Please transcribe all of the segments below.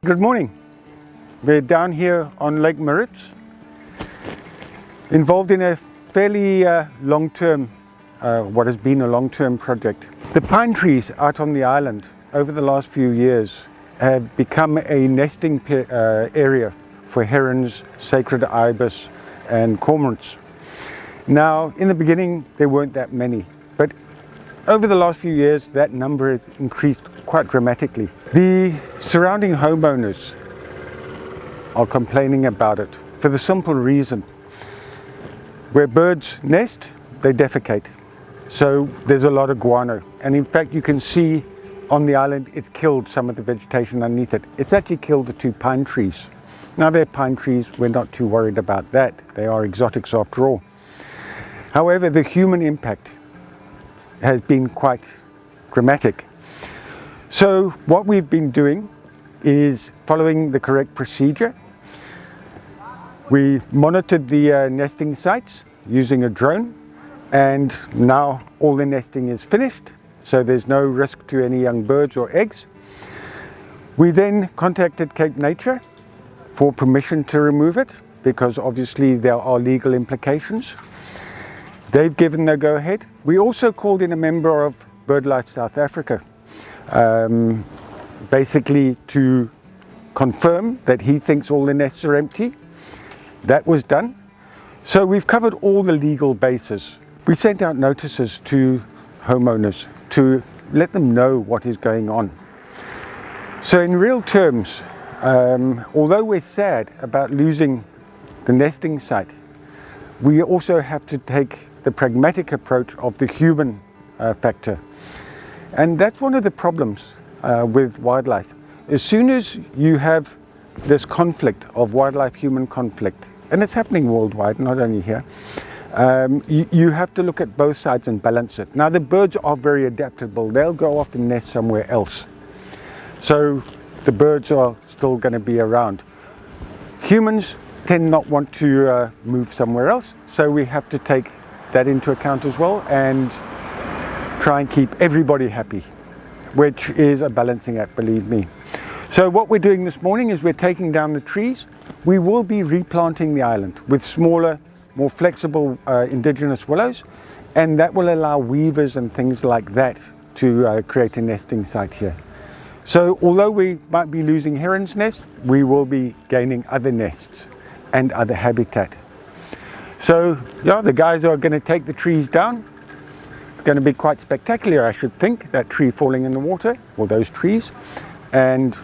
Good morning. We're down here on Lake Maritz, involved in a fairly long-term, what has been a long-term project. The pine trees out on the island over the last few years have become a nesting area for herons, sacred ibis and cormorants. Now, in the beginning there weren't that many, but over the last few years that number has increased quite dramatically. The surrounding homeowners are complaining about it for the simple reason, where birds nest, they defecate. So there's a lot of guano, and in fact you can see on the island it's killed some of the vegetation underneath it. It's actually killed the two pine trees. Now they're pine trees, we're not too worried about that. They are exotics after all. However, the human impact has been quite dramatic. So what we've been doing is following the correct procedure. We monitored the nesting sites using a drone, and now all the nesting is finished, so there's no risk to any young birds or eggs. We then contacted Cape Nature for permission to remove it, because obviously there are legal implications. They've given the go-ahead. We also called in a member of BirdLife South Africa, basically to confirm that he thinks all the nests are empty. That was done. So we've covered all the legal bases. We sent out notices to homeowners to let them know what is going on. So in real terms, although we're sad about losing the nesting site, we also have to take the pragmatic approach of the human factor. And that's one of the problems with wildlife. As soon as you have this conflict of wildlife-human conflict, and it's happening worldwide, not only here, you have to look at both sides and balance it. Now the birds are very adaptable. They'll go off and nest somewhere else. So the birds are still going to be around. Humans tend not want to move somewhere else, so we have to take that into account as well and try and keep everybody happy, which is a balancing act, believe me. So what we're doing this morning is we're taking down the trees. We will be replanting the island with smaller, more flexible indigenous willows, and that will allow weavers and things like that to create a nesting site here. So although we might be losing herons' nests, we will be gaining other nests and other habitat. So yeah, the guys are going to take the trees down. It's going to be quite spectacular, I should think, that tree falling in the water, or those trees, and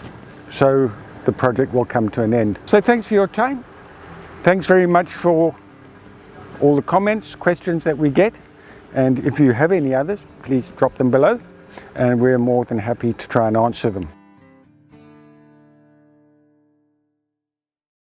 so the project will come to an end. So thanks for your time. Thanks very much for all the comments, questions that we get, and if you have any others, please drop them below, and we're more than happy to try and answer them.